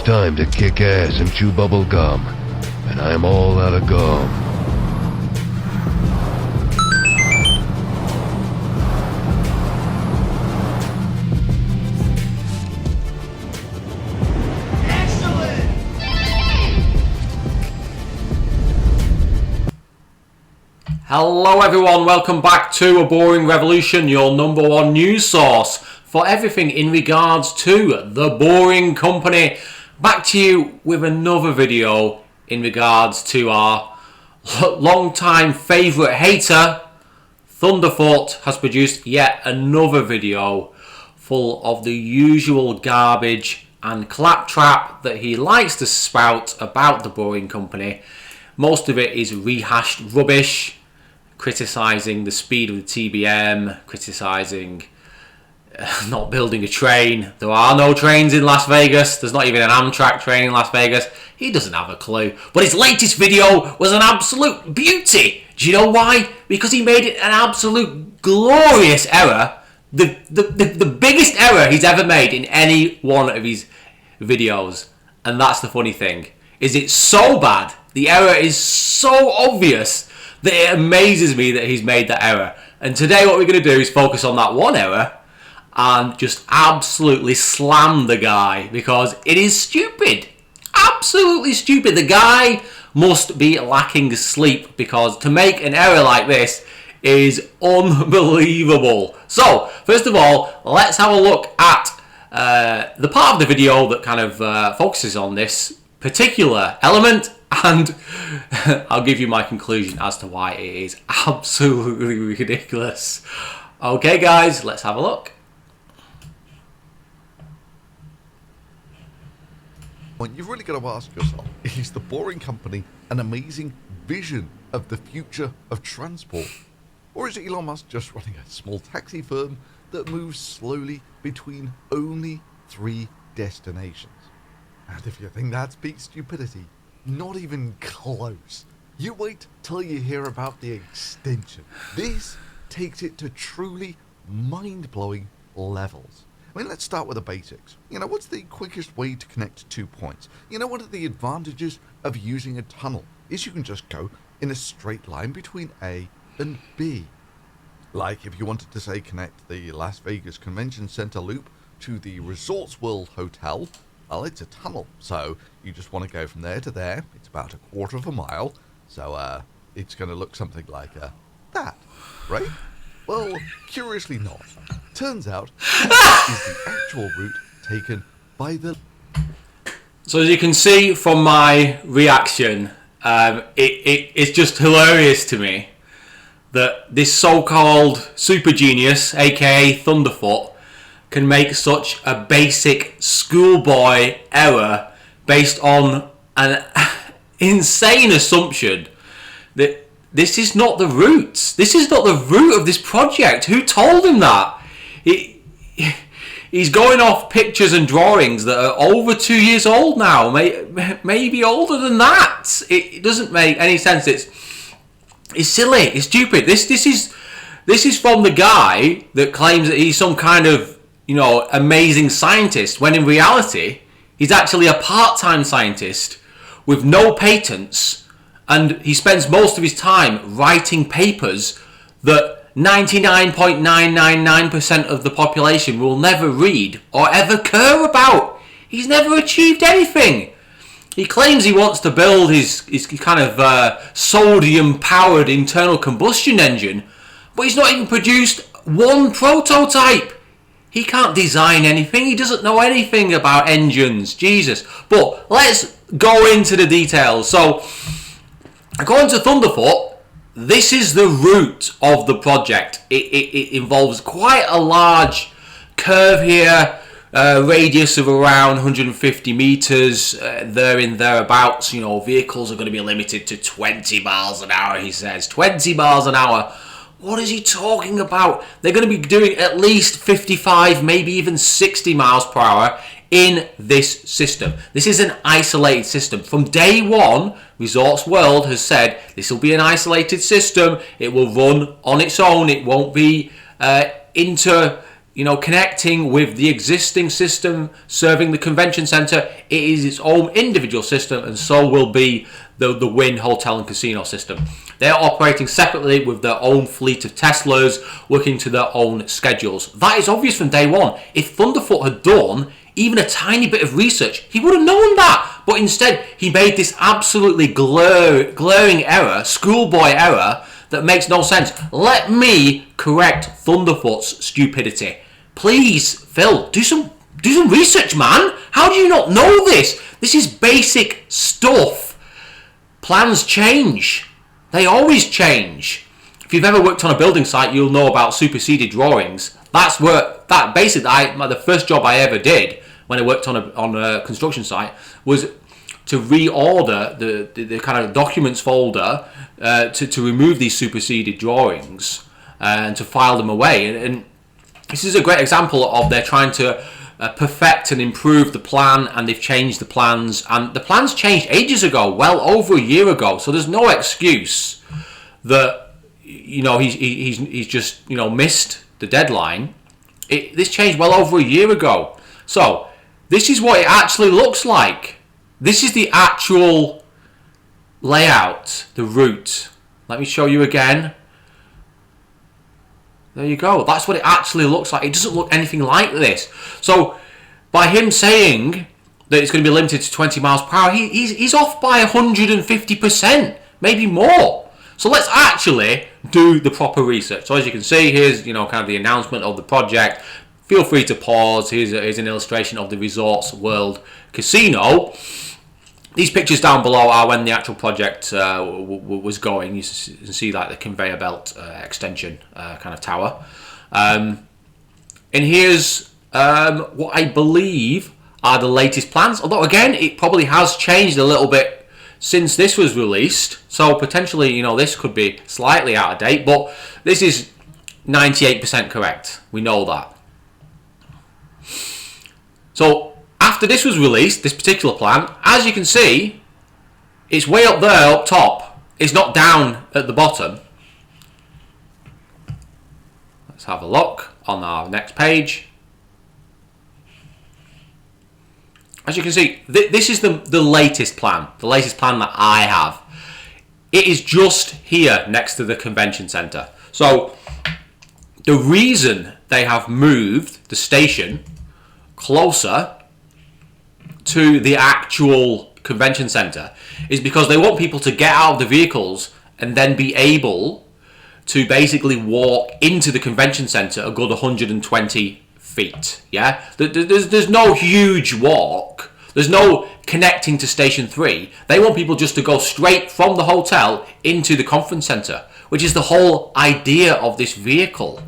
time to kick ass and chew bubble gum, and I am all out of gum. Hello everyone, welcome back to A Boring Revolution, your number one news source for everything in regards to the Boring Company. Back to you with another video in regards to our long-time favourite hater, Thunderf00t, has produced yet another video full of the usual garbage and claptrap that he likes to spout about the Boring Company. Most of it is rehashed rubbish, criticising the speed of the TBM, criticising not building a train. There are no trains in Las Vegas. There's not even an Amtrak train in Las Vegas. He doesn't have a clue. But his latest video was an absolute beauty. Do you know why? Because he made it an absolute glorious error. The biggest error he's ever made in any one of his videos. And that's the funny thing. Is it's so bad. The error is so obvious that it amazes me that he's made that error. And today what we're going to do is focus on that one error and just absolutely slam the guy because it is stupid. Absolutely stupid. The guy must be lacking sleep because to make an error like this is unbelievable. So, first of all, let's have a look at the part of the video that kind of focuses on this particular element, and I'll give you my conclusion as to why it is absolutely ridiculous. Okay guys, let's have a look. Well, you've really got to ask yourself, is the Boring Company an amazing vision of the future of transport? Or is Elon Musk just running a small taxi firm that moves slowly between only 3 destinations? And if you think that's peak stupidity, not even close. You wait till you hear about the extension. This takes it to truly mind-blowing levels. I mean, let's start with the basics. You know, what's the quickest way to connect 2 points? You know, one of the advantages of using a tunnel is you can just go in a straight line between A and B. Like if you wanted to, say, connect the Las Vegas Convention Center loop to the Resorts World Hotel, well, it's a tunnel, so you just want to go from there to there. It's about 1/4 of a mile, so it's going to look something like that, right? Well, curiously not. Turns out that is the actual route taken by the... So as you can see from my reaction, it's just hilarious to me that this so-called super genius, aka Thunderf00t, can make such a basic schoolboy error based on an insane assumption that this is not the route. This is not the route of this project. Who told him that? He's going off pictures and drawings that are over 2 years old now, maybe older than that. It doesn't make any sense. It's silly. It's stupid. This is from the guy that claims that he's some kind of, you know, amazing scientist, when in reality he's actually a part-time scientist with no patents, and he spends most of his time writing papers that 99.999% of the population will never read or ever care about. He's never achieved anything. He claims he wants to build his kind of sodium-powered internal combustion engine, but he's not even produced one prototype. He can't design anything. He doesn't know anything about engines. Jesus. But let's go into the details. So, according to Thunderf00t, this is the route of the project. It involves quite a large curve here, radius of around 150 meters, thereabouts. You know, vehicles are going to be limited to 20 miles an hour, he says. 20 miles an hour. What is he talking about? They're going to be doing at least 55, maybe even 60 miles per hour in this system. This is an isolated system. From day one, Resorts World has said this will be an isolated system. It will run on its own. It won't be connecting with the existing system serving the convention centre. It is its own individual system, and so will be the Wynn Hotel and Casino system. They're operating separately with their own fleet of Teslas, working to their own schedules. That is obvious from day one. If Thunderfoot had done even a tiny bit of research, he would have known that. But instead, he made this absolutely glaring error, schoolboy error, that makes no sense. Let me correct Thunderfoot's stupidity. Please, Phil, do some research, man. How do you not know this? This is basic stuff. Plans change. They always change. If you've ever worked on a building site, you'll know about superseded drawings. The first job I ever did when I worked on a construction site was to reorder the kind of documents folder to remove these superseded drawings and to file them away. And this is a great example of they're trying to perfect and improve the plan, and they've changed the plans. And the plans changed ages ago, well over a year ago. So there's no excuse that he's just missed the deadline. This changed well over a year ago. So this is what it actually looks like. This is the actual layout, the route. Let me show you again. There you go. That's what it actually looks like. It doesn't look anything like this. So by him saying that it's going to be limited to 20 miles per hour, he's off by 150%, maybe more. So let's actually do the proper research. So as you can see, here's kind of the announcement of the project. Feel free to pause. Here's an illustration of the Resorts World Casino. These pictures down below are when the actual project was going. You can see like the conveyor belt extension kind of tower. And here's what I believe are the latest plans. Although again, it probably has changed a little bit since this was released. So potentially, this could be slightly out of date. But this is 98% correct. We know that. So after this was released, this particular plan, as you can see, it's way up there, up top. It's not down at the bottom. Let's have a look on our next page. As you can see, this is the latest plan. The latest plan that I have. It is just here next to the convention centre. So the reason they have moved the station closer to the actual convention centre is because they want people to get out of the vehicles and then be able to basically walk into the convention centre a good 120 feet. Yeah, there's no huge walk. There's no connecting to Station 3. They want people just to go straight from the hotel into the conference centre, which is the whole idea of this vehicle,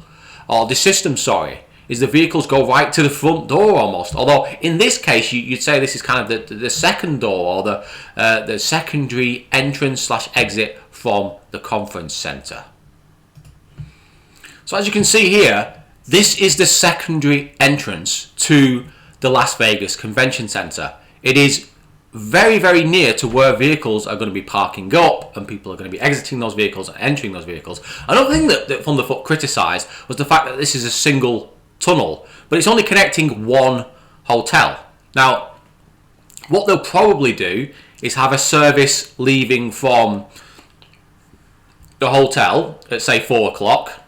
or the system, sorry. Is the vehicles go right to the front door almost. Although in this case, you'd say this is kind of the second door, or the secondary entrance / exit from the conference centre. So as you can see here, this is the secondary entrance to the Las Vegas Convention Centre. It is very, very near to where vehicles are going to be parking up and people are going to be exiting those vehicles and entering those vehicles. Another thing that Thunderfoot criticised was the fact that this is a single tunnel, but it's only connecting one hotel. Now, what they'll probably do is have a service leaving from the hotel at say 4 o'clock.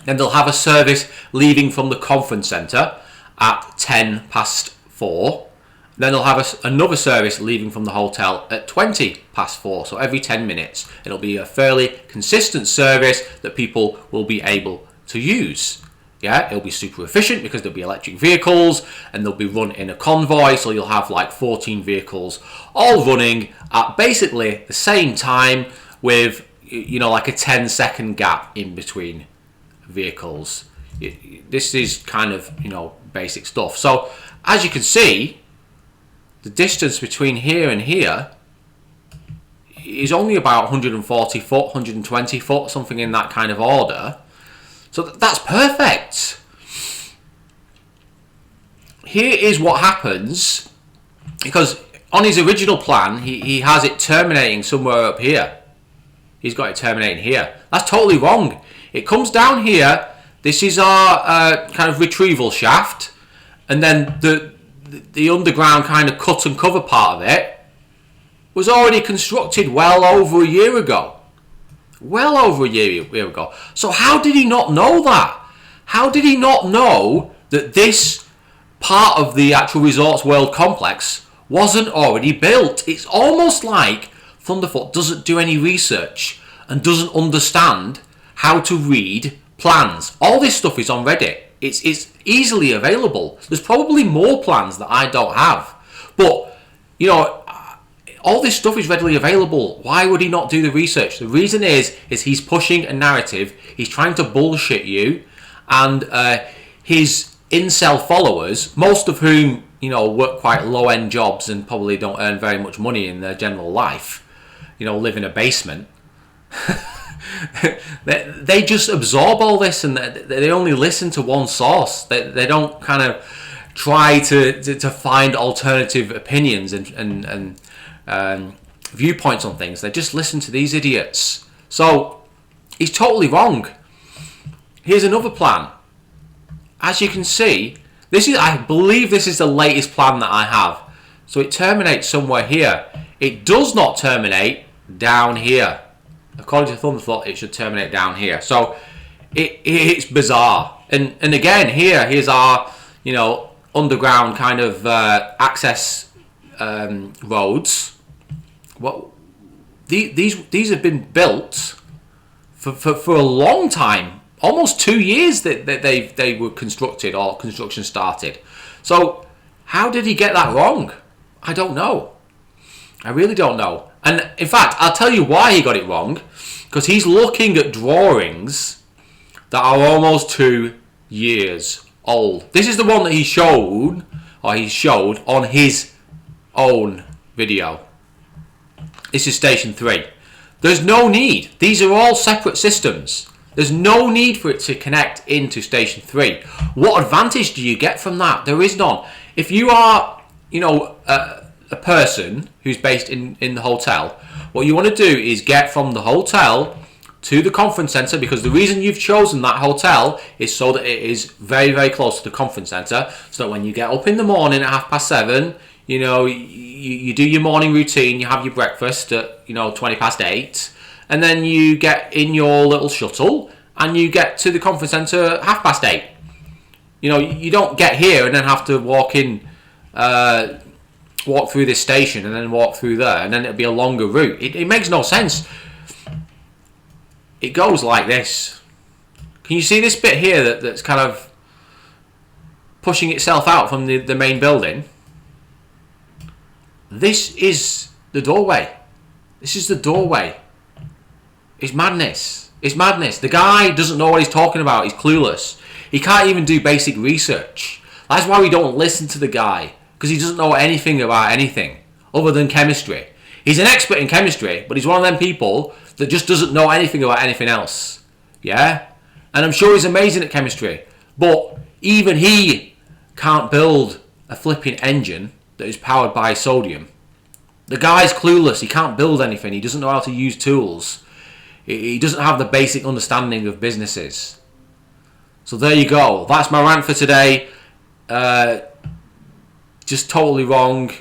Then they'll have a service leaving from the conference centre at 10 past 4. Then they'll have another service leaving from the hotel at 20 past 4. So every 10 minutes. It'll be a fairly consistent service that people will be able to use. Yeah, it'll be super efficient because there'll be electric vehicles and they'll be run in a convoy. So you'll have like 14 vehicles all running at basically the same time with, like a 10-second gap in between vehicles. This is kind of, basic stuff. So as you can see, the distance between here and here is only about 140 foot, 120 foot, something in that kind of order. So that's perfect. Here is what happens, because on his original plan, he has it terminating somewhere up here. He's got it terminating here. That's totally wrong. It comes down here, This is our kind of retrieval shaft, and then the underground kind of cut and cover part of it was already constructed well over a year ago. Well over a year ago. So how did he not know that? How did he not know that this part of the actual Resorts World complex wasn't already built? It's almost like Thunderf00t doesn't do any research and doesn't understand how to read plans. All this stuff is on Reddit. It's easily available. There's probably more plans that I don't have. But, you know, all this stuff is readily available. Why would he not do the research? The reason is he's pushing a narrative. He's trying to bullshit you. And his incel followers, most of whom, you know, work quite low-end jobs and probably don't earn very much money in their general life, you know, live in a basement, they just absorb all this, and they only listen to one source. They don't kind of try to find alternative opinions and viewpoints on things. They just listen to these idiots. So he's totally wrong. Here's another plan. As you can see, I believe this is the latest plan that I have. So it terminates somewhere here. It does not terminate down here. According to Thunderf00t, it should terminate down here. So it's bizarre. And again, here's our, you know, underground kind of access roads. Well, these have been built for a long time. Almost 2 years that they were constructed or construction started. So how did he get that wrong? I don't know. I really don't know. And in fact, I'll tell you why he got it wrong. Because he's looking at drawings that are almost 2 years old. This is the one that he showed on his own video. This is Station 3. There's no need. These are all separate systems. There's no need for it to connect into Station 3. What advantage do you get from that? There is none. If you are, you know, a person who's based in the hotel, what you want to do is get from the hotel to the conference centre, because the reason you've chosen that hotel is so that it is very, very close to the conference centre, so that when you get up in the morning at 7:30, you know, you do your morning routine, you have your breakfast at, you know, 8:20, and then you get in your little shuttle and you get to the conference centre at 8:30. You know, you don't get here and then have to walk through this station and then walk through there, and then it'll be a longer route. It makes no sense. It goes like this. Can you see this bit here that's kind of pushing itself out from the main building? This is the doorway. This is the doorway. It's madness. It's madness. The guy doesn't know what he's talking about. He's clueless. He can't even do basic research. That's why we don't listen to the guy, because he doesn't know anything about anything other than chemistry. He's an expert in chemistry, but he's one of them people that just doesn't know anything about anything else. Yeah? And I'm sure he's amazing at chemistry, but even he can't build a flipping engine that is powered by sodium. The guy's clueless. He can't build anything. He doesn't know how to use tools. He doesn't have the basic understanding of businesses. So there you go. That's my rant for today. Just totally wrong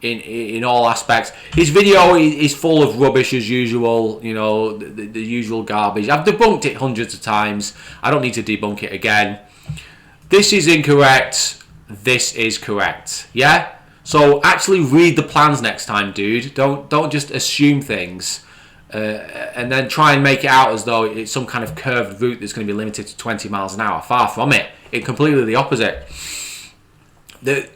in all aspects. His video is full of rubbish as usual, you know, the usual garbage. I've debunked it hundreds of times. I don't need to debunk it again. This is incorrect. This is correct. Yeah? So actually read the plans next time, dude. Don't just assume things and then try and make it out as though it's some kind of curved route that's going to be limited to 20 miles an hour. Far from it. It's completely the opposite. The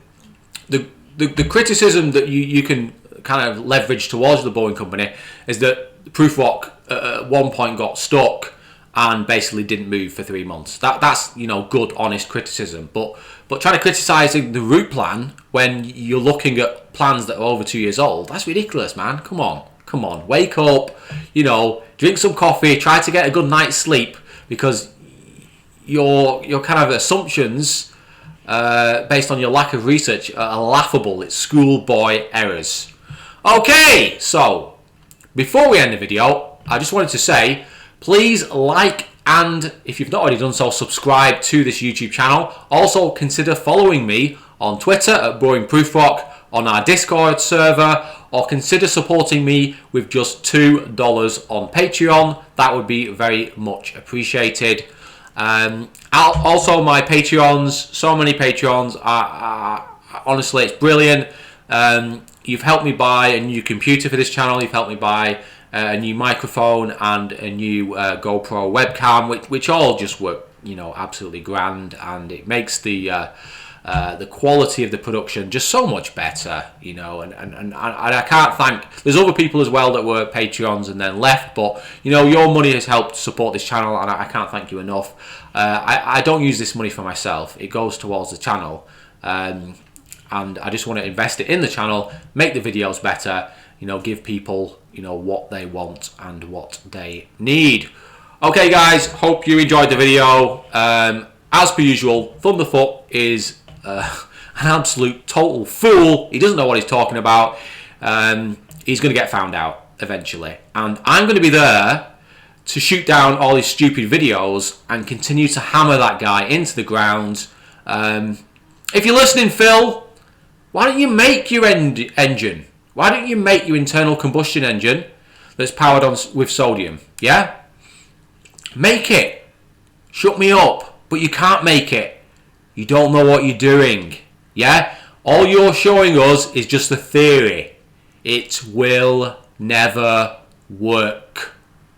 criticism that you can kind of leverage towards the Boring Company is that the proof rock at one point got stuck and basically didn't move for 3 months. That's, you know, good, honest criticism. But trying to criticise the route plan when you're looking at plans that are over 2 years old, that's ridiculous, man. Come on, wake up, you know, drink some coffee, try to get a good night's sleep, because your kind of assumptions based on your lack of research are laughable. It's schoolboy errors. Okay, so before we end the video, I just wanted to say, please like And if you've not already done so, subscribe to this YouTube channel. Also, consider following me on Twitter at BoringProofRock, on our Discord server, or consider supporting me with just $2 on Patreon. That would be very much appreciated. Also, my Patreons, so many Patreons, honestly, it's brilliant. You've helped me buy a new computer for this channel. You've helped me buy a new microphone and a new GoPro webcam, which all just work, you know, absolutely grand, and it makes the quality of the production just so much better, you know. And I can't thank. There's other people as well that were Patreons and then left, but you know, your money has helped support this channel, and I can't thank you enough. I don't use this money for myself; it goes towards the channel. And I just want to invest it in the channel, make the videos better, you know, give people, you know, what they want and what they need. Okay, guys, hope you enjoyed the video. As per usual, Thunderf00t is an absolute total fool. He doesn't know what he's talking about. He's going to get found out eventually. And I'm going to be there to shoot down all his stupid videos and continue to hammer that guy into the ground. If you're listening, Phil, why don't you make your engine? Why don't you make your internal combustion engine that's powered on with sodium? Yeah? Make it. Shut me up. But you can't make it. You don't know what you're doing. Yeah? All you're showing us is just a theory. It will never work.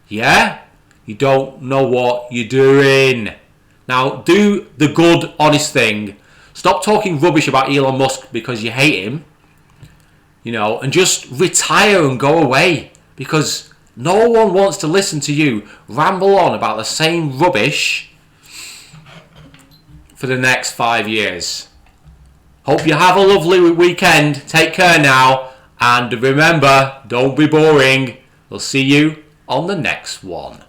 Yeah? You don't know what you're doing. Now, do the good, honest thing. Stop talking rubbish about Elon Musk because you hate him, you know, and just retire and go away, because no one wants to listen to you ramble on about the same rubbish for the next 5 years. Hope you have a lovely weekend. Take care now, and remember, don't be boring. We'll see you on the next one.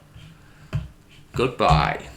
Goodbye.